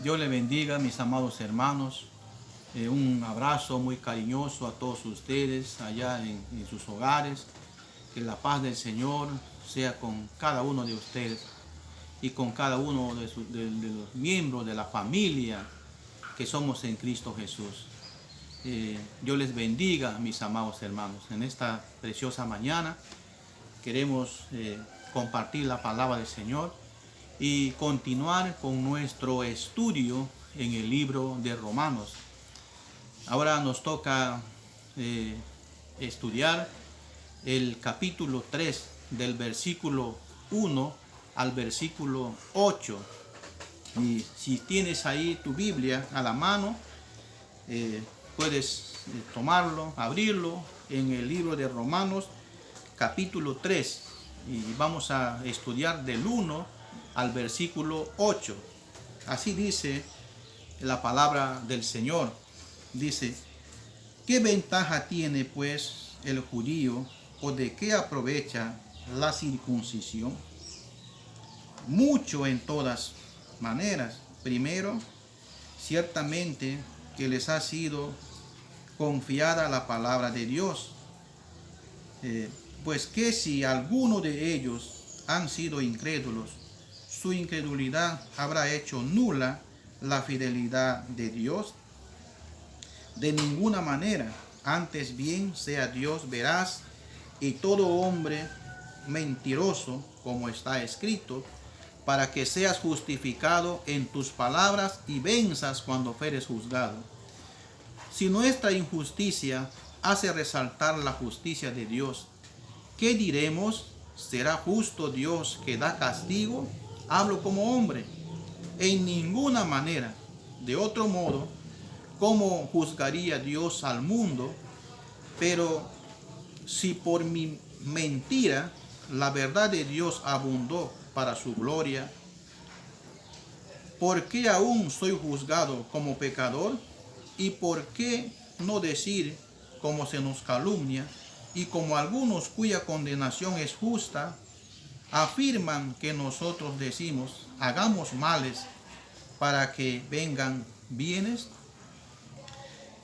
Dios le bendiga, mis amados hermanos. Un abrazo muy cariñoso a todos ustedes allá en sus hogares. Que la paz del Señor sea con cada uno de ustedes y con cada uno de los miembros de la familia que somos en Cristo Jesús. Dios les bendiga, mis amados hermanos. En esta preciosa mañana queremos compartir la palabra del Señor y continuar con nuestro estudio en el libro de Romanos. Ahora nos toca estudiar el capítulo 3 del versículo 1 al versículo 8. Y si tienes ahí tu Biblia a la mano, puedes tomarlo, abrirlo en el libro de Romanos capítulo 3 y vamos a estudiar del 1 al versículo 8. Así dice la palabra del Señor. Dice: ¿qué ventaja tiene pues el judío, o de qué aprovecha la circuncisión? Mucho en todas maneras. Primero, ciertamente que les ha sido confiada la palabra de Dios. Pues que si alguno de ellos han sido incrédulos, su incredulidad habrá hecho nula la fidelidad de Dios. De ninguna manera, antes bien sea Dios veraz y todo hombre mentiroso, como está escrito, para que seas justificado en tus palabras y venzas cuando fueres juzgado. Si nuestra injusticia hace resaltar la justicia de Dios, ¿qué diremos? ¿Será justo Dios que da castigo? Hablo como hombre. En ninguna manera. De otro modo, ¿cómo juzgaría Dios al mundo? Pero si por mi mentira la verdad de Dios abundó para su gloria, ¿por qué aún soy juzgado como pecador? ¿Y por qué no decir, como se nos calumnia, y como algunos cuya condenación es justa, afirman que nosotros decimos, hagamos males para que vengan bienes?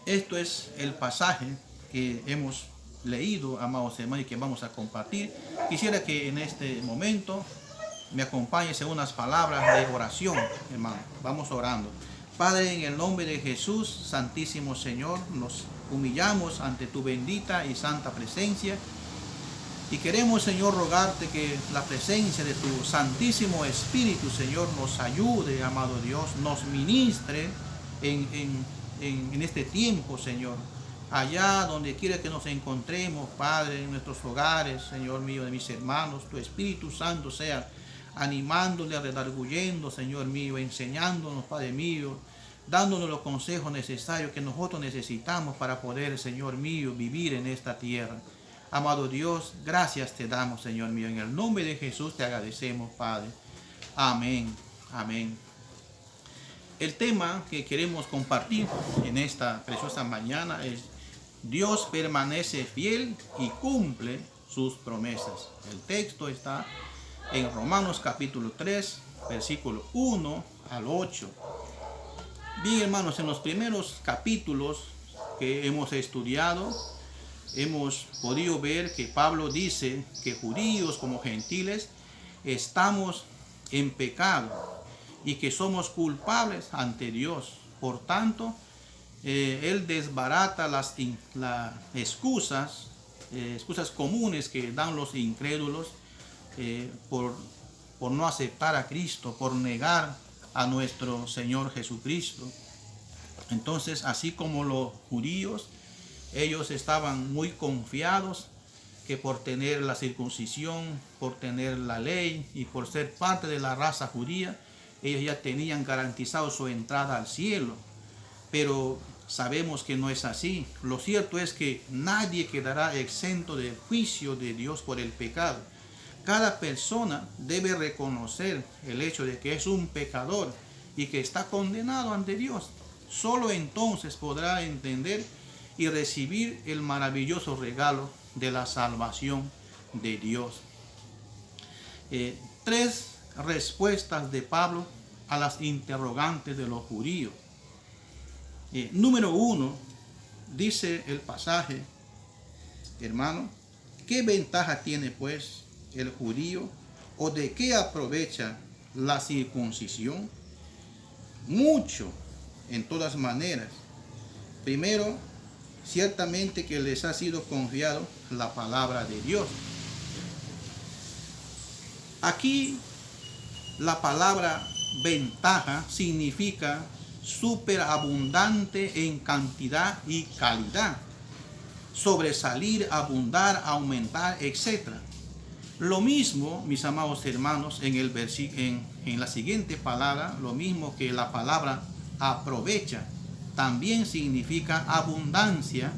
Esto es el pasaje que hemos leído, amados hermanos, y que vamos a compartir. Quisiera que en este momento me acompañes en unas palabras de oración, hermano. Vamos orando. Padre, en el nombre de Jesús, Santísimo Señor, nos humillamos ante tu bendita y santa presencia. Y queremos, Señor, rogarte que la presencia de tu Santísimo Espíritu, Señor, nos ayude, amado Dios, nos ministre en este tiempo, Señor. Allá donde quiera que nos encontremos, Padre, en nuestros hogares, Señor mío, de mis hermanos, tu Espíritu Santo sea animándole, redarguyendo, Señor mío, enseñándonos, Padre mío, dándonos los consejos necesarios que nosotros necesitamos para poder, Señor mío, vivir en esta tierra. Amado Dios, gracias te damos, Señor mío. En el nombre de Jesús te agradecemos, Padre. Amén. Amén. El tema que queremos compartir en esta preciosa mañana es: Dios permanece fiel y cumple sus promesas. El texto está en Romanos capítulo 3, versículo 1 al 8. Bien, hermanos, en los primeros capítulos que hemos estudiado, hemos podido ver que Pablo dice que judíos como gentiles estamos en pecado y que somos culpables ante Dios. Por tanto, él desbarata las excusas comunes que dan los incrédulos por no aceptar a Cristo, por negar a nuestro Señor Jesucristo. Entonces, así como los judíos, ellos estaban muy confiados que por tener la circuncisión, por tener la ley y por ser parte de la raza judía, ellos ya tenían garantizado su entrada al cielo. Pero sabemos que no es así. Lo cierto es que nadie quedará exento del juicio de Dios por el pecado. Cada persona debe reconocer el hecho de que es un pecador y que está condenado ante Dios. Solo entonces podrá entender y recibir el maravilloso regalo de la salvación de Dios. Tres respuestas de Pablo a las interrogantes de los judíos. Número 1, dice el pasaje, hermano, ¿qué ventaja tiene pues el judío o de qué aprovecha la circuncisión? Mucho, en todas maneras. Primero, ciertamente que les ha sido confiado la palabra de Dios. Aquí la palabra ventaja significa superabundante en cantidad y calidad, sobresalir, abundar, aumentar, etc. Lo mismo, mis amados hermanos, en la siguiente palabra, lo mismo que la palabra aprovecha, también significa abundancia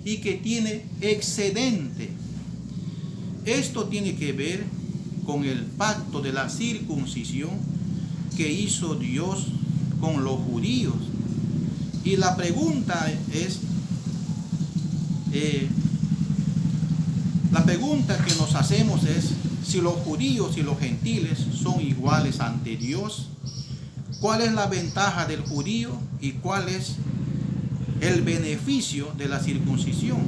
y que tiene excedente. Esto tiene que ver con el pacto de la circuncisión que hizo Dios con los judíos. Y la pregunta es, la pregunta que nos hacemos es si los judíos y los gentiles son iguales ante Dios. ¿Cuál es la ventaja del judío y cuál es el beneficio de la circuncisión?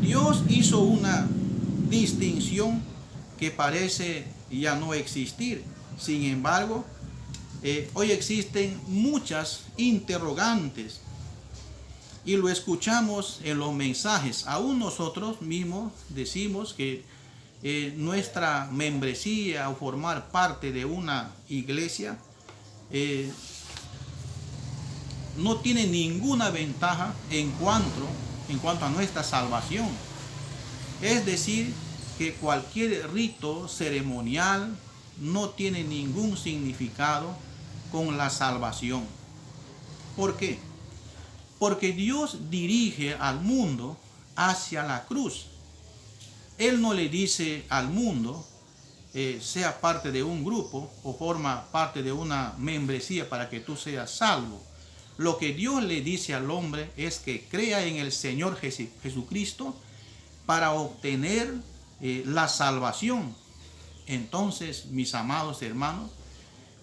Dios hizo una distinción que parece ya no existir. Sin embargo, hoy existen muchas interrogantes y lo escuchamos en los mensajes. Aún nosotros mismos decimos que nuestra membresía o formar parte de una iglesia no tiene ninguna ventaja en cuanto a nuestra salvación. Es decir, que cualquier rito ceremonial no tiene ningún significado con la salvación. ¿Por qué? Porque Dios dirige al mundo hacia la cruz. Él no le dice al mundo, sea parte de un grupo o forma parte de una membresía para que tú seas salvo. Lo que Dios le dice al hombre es que crea en el Señor Jesucristo para obtener la salvación. Entonces, mis amados hermanos,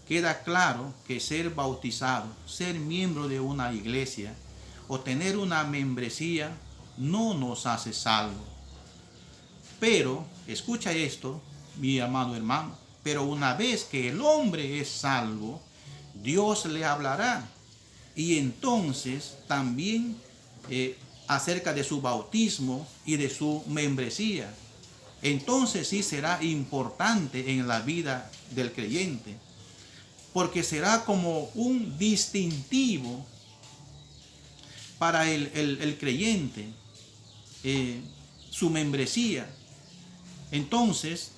queda claro que ser bautizado, ser miembro de una iglesia o tener una membresía no nos hace salvo. Pero, escucha esto, mi amado hermano, pero una vez que el hombre es salvo, Dios le hablará. Y entonces también acerca de su bautismo y de su membresía. Entonces sí será importante en la vida del creyente, porque será como un distintivo para el creyente, su membresía. Entonces,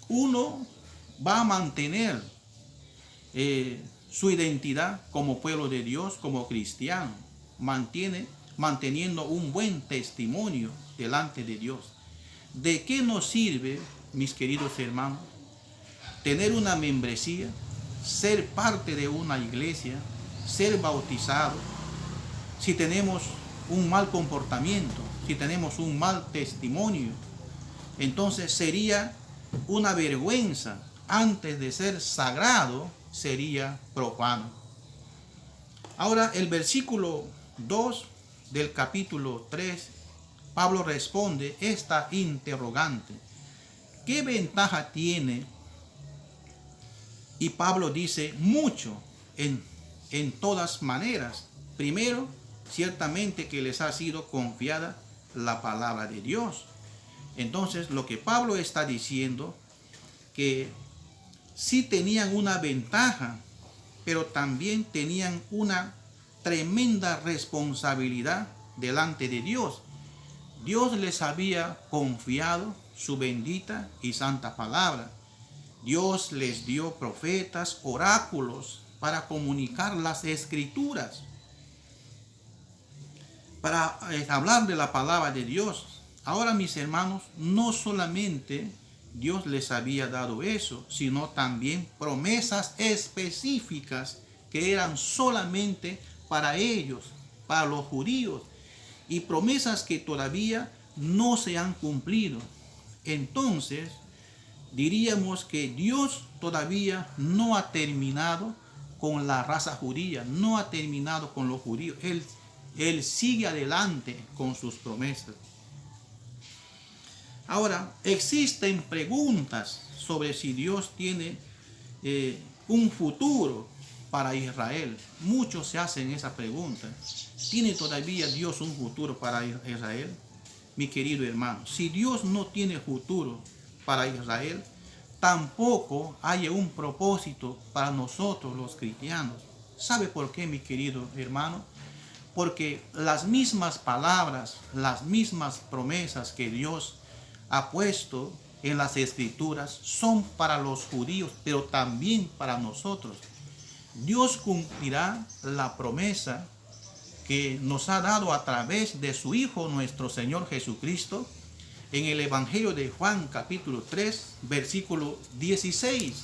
uno va a mantener su identidad como pueblo de Dios, como cristiano, manteniendo un buen testimonio delante de Dios. ¿De qué nos sirve, mis queridos hermanos, tener una membresía, ser parte de una iglesia, ser bautizado, si tenemos un mal comportamiento, si tenemos un mal testimonio? Entonces sería una vergüenza. Antes de ser sagrado, sería profano. Ahora, el versículo 2 del capítulo 3, Pablo responde esta interrogante: ¿qué ventaja tiene? Y Pablo dice mucho, en todas maneras. Primero, ciertamente que les ha sido confiada la palabra de Dios. Entonces, lo que Pablo está diciendo, que sí tenían una ventaja, pero también tenían una tremenda responsabilidad delante de Dios. Dios les había confiado su bendita y santa palabra. Dios les dio profetas, oráculos para comunicar las escrituras, para hablar de la palabra de Dios. Ahora, mis hermanos, no solamente Dios les había dado eso, sino también promesas específicas que eran solamente para ellos, para los judíos, y promesas que todavía no se han cumplido. Entonces, diríamos que Dios todavía no ha terminado con la raza judía, no ha terminado con los judíos. Él sigue adelante con sus promesas. Ahora, existen preguntas sobre si Dios tiene un futuro para Israel. Muchos se hacen esa pregunta. ¿Tiene todavía Dios un futuro para Israel? Mi querido hermano, si Dios no tiene futuro para Israel, tampoco hay un propósito para nosotros los cristianos. ¿Sabe por qué, mi querido hermano? Porque las mismas palabras, las mismas promesas que Dios ha puesto en las escrituras son para los judíos, pero también para nosotros. Dios cumplirá la promesa que nos ha dado a través de su Hijo, nuestro Señor Jesucristo, en el Evangelio de Juan, capítulo 3, versículo 16.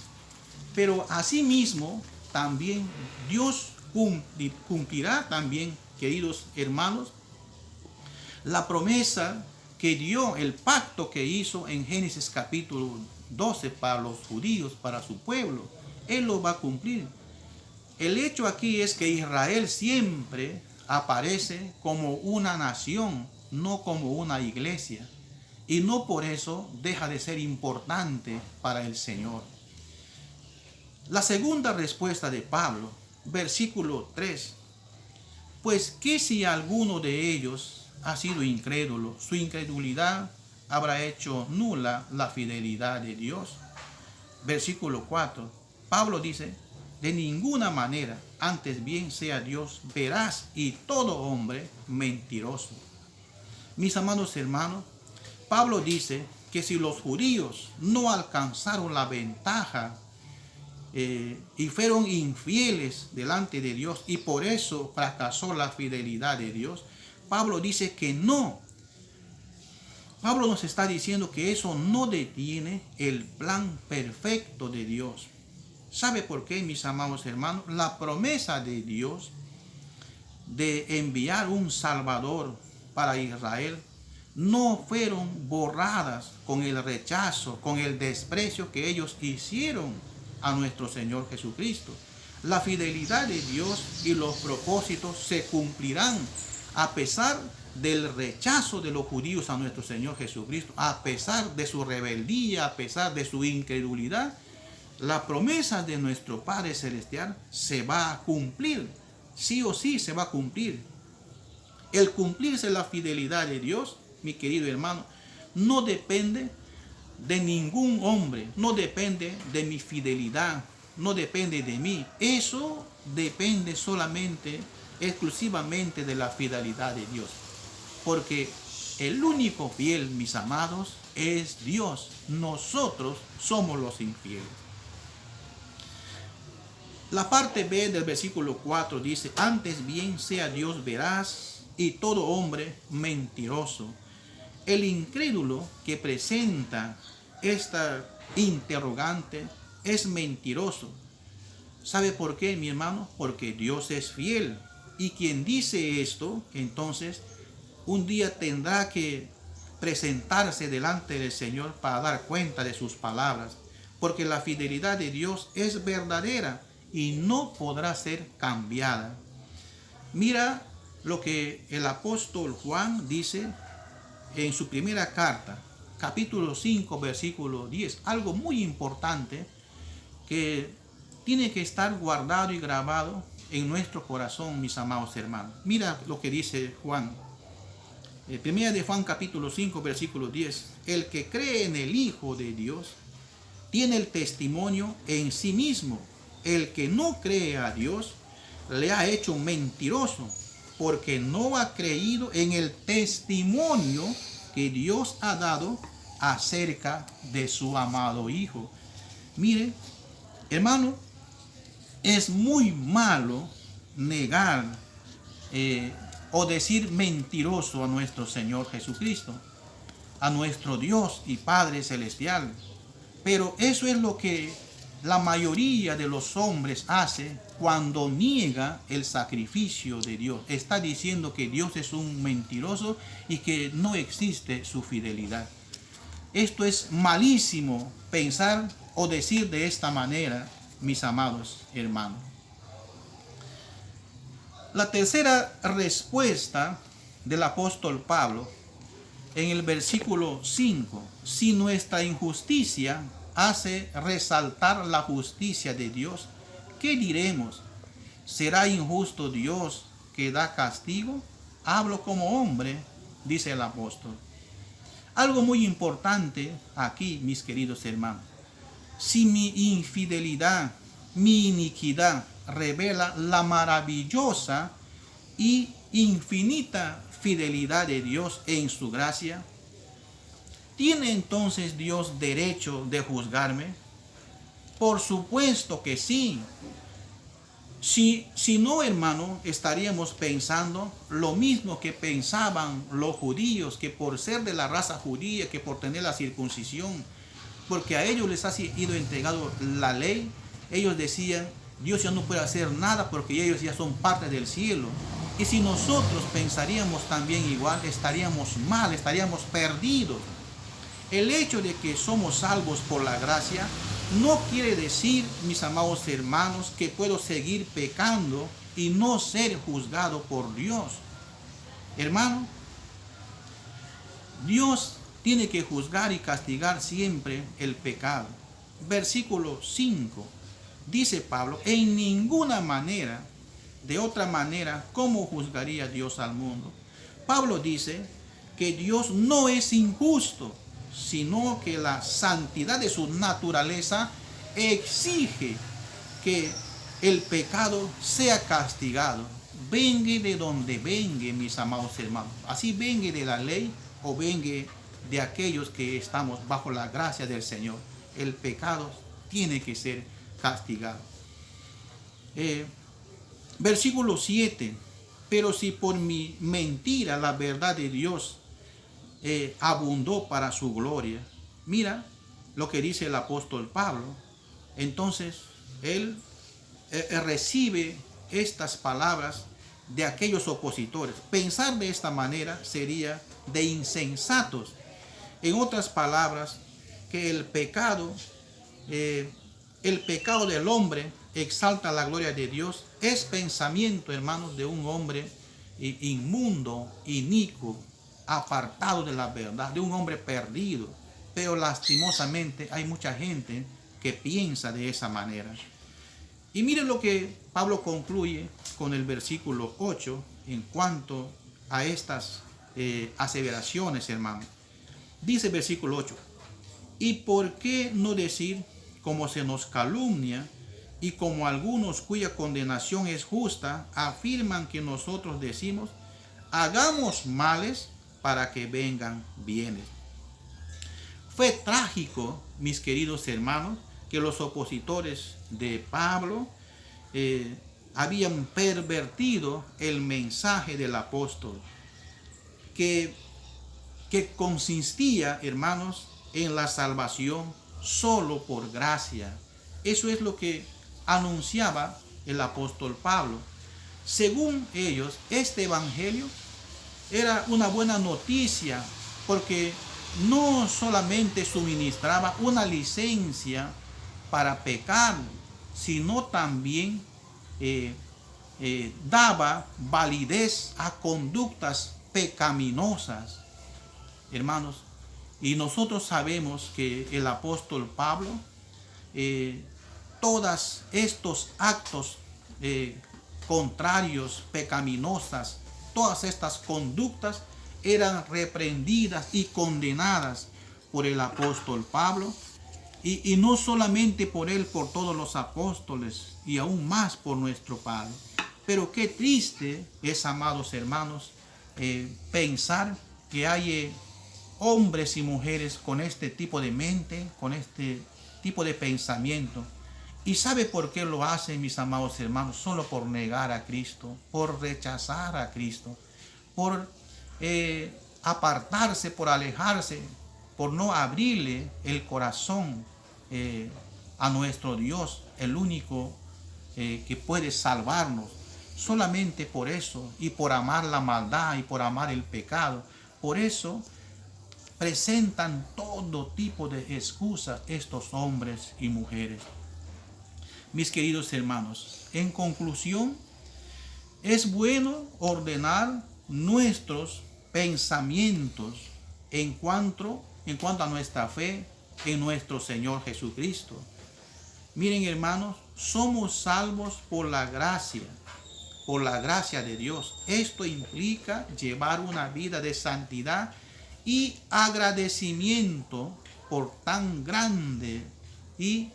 Pero asimismo, también Dios cumplirá también, queridos hermanos, la promesa que dio, el pacto que hizo en Génesis capítulo 12 para los judíos, para su pueblo. Él lo va a cumplir. El hecho aquí es que Israel siempre aparece como una nación, no como una iglesia. Y no por eso deja de ser importante para el Señor. La segunda respuesta de Pablo, versículo 3. Pues que si alguno de ellos ha sido incrédulo, su incredulidad habrá hecho nula la fidelidad de Dios. Versículo 4. Pablo dice, de ninguna manera, antes bien sea Dios veraz y todo hombre mentiroso. Mis amados hermanos, Pablo dice que si los judíos no alcanzaron la ventaja y fueron infieles delante de Dios y por eso fracasó la fidelidad de Dios, Pablo dice que no. Pablo nos está diciendo que eso no detiene el plan perfecto de Dios. ¿Sabe por qué, mis amados hermanos? La promesa de Dios de enviar un Salvador para Israel no fueron borradas con el rechazo, con el desprecio que ellos hicieron a nuestro Señor Jesucristo. La fidelidad de Dios y los propósitos se cumplirán a pesar del rechazo de los judíos a nuestro Señor Jesucristo, a pesar de su rebeldía, a pesar de su incredulidad. La promesa de nuestro Padre Celestial se va a cumplir, sí o sí se va a cumplir. El cumplirse la fidelidad de Dios, mi querido hermano, no depende de ningún hombre, no depende de mi fidelidad, no depende de mí. Eso depende solamente, exclusivamente de la fidelidad de Dios. Porque el único fiel, mis amados, es Dios. Nosotros somos los infieles. La parte B del versículo 4 dice, antes bien sea Dios veraz y todo hombre mentiroso. El incrédulo que presenta esta interrogante es mentiroso. ¿Sabe por qué, mi hermano? Porque Dios es fiel. Y quien dice esto, entonces, un día tendrá que presentarse delante del Señor para dar cuenta de sus palabras. Porque la fidelidad de Dios es verdadera y no podrá ser cambiada. Mira lo que el apóstol Juan dice en su primera carta, capítulo 5, versículo 10. Algo muy importante que tiene que estar guardado y grabado en nuestro corazón, mis amados hermanos. Mira lo que dice Juan. Primera de Juan, capítulo 5, versículo 10. El que cree en el Hijo de Dios tiene el testimonio en sí mismo. El que no cree a Dios le ha hecho mentiroso, porque no ha creído en el testimonio que Dios ha dado acerca de su amado Hijo. Mire, hermano, es muy malo negar o decir mentiroso a nuestro Señor Jesucristo, a nuestro Dios y Padre Celestial. Pero eso es lo que la mayoría de los hombres hace cuando niega el sacrificio de Dios. Está diciendo que Dios es un mentiroso y que no existe su fidelidad. Esto es malísimo pensar o decir de esta manera, mis amados hermanos. La tercera respuesta del apóstol Pablo en el versículo 5, si nuestra injusticia hace resaltar la justicia de Dios, ¿qué diremos? ¿Será injusto Dios que da castigo? Hablo como hombre, dice el apóstol. Algo muy importante aquí, mis queridos hermanos. Si mi infidelidad, mi iniquidad revela la maravillosa y infinita fidelidad de Dios en su gracia, ¿tiene entonces Dios derecho de juzgarme? Por supuesto que sí. Si no, hermano, estaríamos pensando lo mismo que pensaban los judíos, que por ser de la raza judía, que por tener la circuncisión, porque a ellos les ha sido entregado la ley, ellos decían, Dios ya no puede hacer nada porque ellos ya son parte del cielo. Y si nosotros pensaríamos también igual, estaríamos mal, estaríamos perdidos. El hecho de que somos salvos por la gracia no quiere decir, mis amados hermanos, que puedo seguir pecando y no ser juzgado por Dios. Hermano, Dios tiene que juzgar y castigar siempre el pecado. Versículo 5, dice Pablo, en ninguna manera, de otra manera, ¿cómo juzgaría Dios al mundo? Pablo dice que Dios no es injusto, sino que la santidad de su naturaleza exige que el pecado sea castigado. Venga de donde venga, mis amados hermanos. Así venga de la ley o venga de aquellos que estamos bajo la gracia del Señor. El pecado tiene que ser castigado. Versículo 7. Pero si por mi mentira la verdad de Dios abundó para su gloria. Mira lo que dice el apóstol Pablo. Entonces él recibe estas palabras de aquellos opositores. Pensar de esta manera sería de insensatos. En otras palabras, que el pecado del hombre exalta la gloria de Dios, es pensamiento, hermanos, de un hombre inmundo, inicuo, apartado de la verdad, de un hombre perdido. Pero lastimosamente hay mucha gente que piensa de esa manera. Y miren lo que Pablo concluye con el versículo 8 en cuanto a estas aseveraciones, hermano. Dice el versículo 8, ¿y por qué no decir como se nos calumnia y como algunos cuya condenación es justa afirman que nosotros decimos, hagamos males para que vengan bienes? Fue trágico, mis queridos hermanos, que los opositores de Pablo habían pervertido el mensaje del apóstol, que consistía, hermanos, en la salvación solo por gracia. Eso es lo que anunciaba el apóstol Pablo. Según ellos, este evangelio era una buena noticia porque no solamente suministraba una licencia para pecar, sino también daba validez a conductas pecaminosas, hermanos. Y nosotros sabemos que el apóstol Pablo, todos estos actos contrarios, pecaminosas, todas estas conductas eran reprendidas y condenadas por el apóstol Pablo, y no solamente por él, por todos los apóstoles y aún más por nuestro Padre. Pero qué triste es, amados hermanos, pensar que hay hombres y mujeres con este tipo de mente, con este tipo de pensamiento. ¿Y sabe por qué lo hacen, mis amados hermanos? Solo por negar a Cristo, por rechazar a Cristo, por apartarse, por alejarse, por no abrirle el corazón a nuestro Dios, el único que puede salvarnos. Solamente por eso, y por amar la maldad y por amar el pecado. Por eso presentan todo tipo de excusas estos hombres y mujeres. Mis queridos hermanos, en conclusión, es bueno ordenar nuestros pensamientos en cuanto a nuestra fe en nuestro Señor Jesucristo. Miren, hermanos, somos salvos por la gracia de Dios. Esto implica llevar una vida de santidad y agradecimiento por tan grande y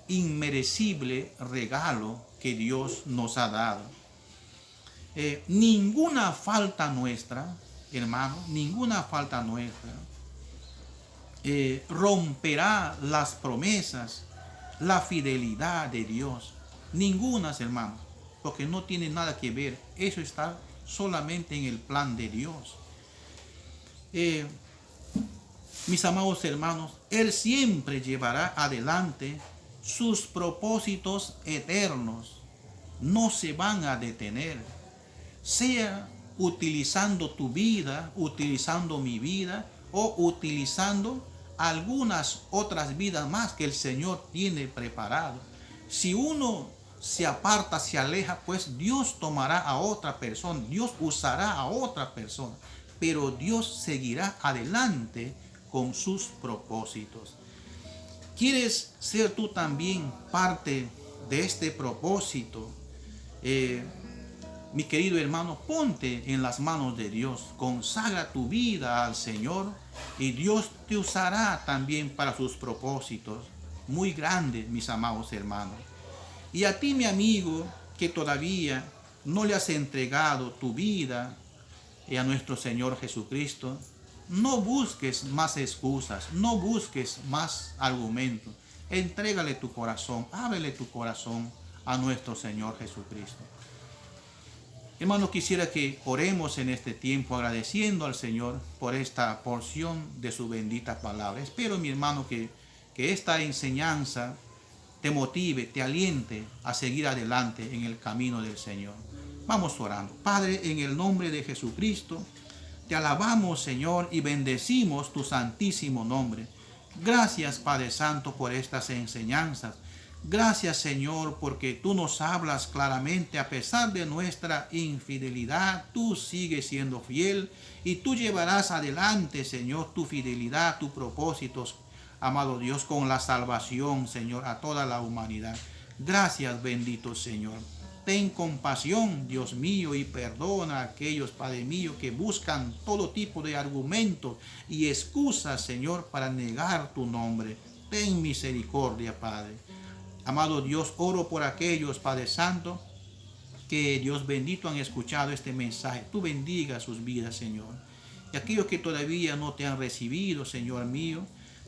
inmerecible regalo que Dios nos ha dado. Ninguna falta nuestra, hermano, ninguna falta nuestra romperá las promesas, la fidelidad de Dios. Ninguna, hermano, porque no tiene nada que ver. Eso está solamente en el plan de Dios. Mis amados hermanos, Él siempre llevará adelante sus propósitos eternos. No se van a detener. Sea utilizando tu vida, utilizando mi vida o utilizando algunas otras vidas más que el Señor tiene preparado. Si uno se aparta, se aleja, pues Dios tomará a otra persona, Dios usará a otra persona, pero Dios seguirá adelante con sus propósitos. ¿Quieres ser tú también parte de este propósito? Mi querido hermano, ponte en las manos de Dios, consagra tu vida al Señor y Dios te usará también para sus propósitos muy grandes, mis amados hermanos. Y a ti, mi amigo, que todavía no le has entregado tu vida a nuestro Señor Jesucristo, no busques más excusas, no busques más argumentos. Entrégale tu corazón, ábrele tu corazón a nuestro Señor Jesucristo. Hermano, quisiera que oremos en este tiempo agradeciendo al Señor por esta porción de su bendita palabra. Espero, mi hermano, que esta enseñanza te motive, te aliente a seguir adelante en el camino del Señor. Vamos orando. Padre, en el nombre de Jesucristo, te alabamos, Señor, y bendecimos tu santísimo nombre. Gracias, Padre Santo, por estas enseñanzas. Gracias, Señor, porque tú nos hablas claramente. A pesar de nuestra infidelidad, tú sigues siendo fiel y tú llevarás adelante, Señor, tu fidelidad, tus propósitos, amado Dios, con la salvación, Señor, a toda la humanidad. Gracias, bendito Señor. Ten compasión, Dios mío, y perdona a aquellos, Padre mío, que buscan todo tipo de argumentos y excusas, Señor, para negar tu nombre. Ten misericordia, Padre. Amado Dios, oro por aquellos, Padre Santo, que Dios bendito han escuchado este mensaje. Tú bendiga sus vidas, Señor. Y aquellos que todavía no te han recibido, Señor mío,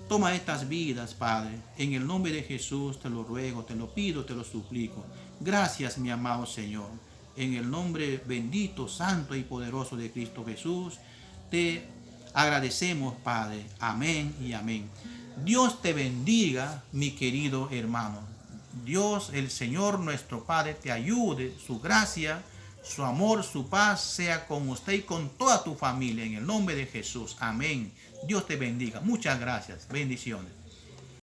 toma estas vidas, Padre. En el nombre de Jesús te lo ruego, te lo pido, te lo suplico. Gracias, mi amado Señor. En el nombre bendito, santo y poderoso de Cristo Jesús, te agradecemos, Padre. Amén y amén. Dios te bendiga, mi querido hermano. Dios, el Señor nuestro Padre, te ayude, su gracia, su amor, su paz sea con usted y con toda tu familia en el nombre de Jesús. Amén. Dios te bendiga. Muchas gracias. Bendiciones.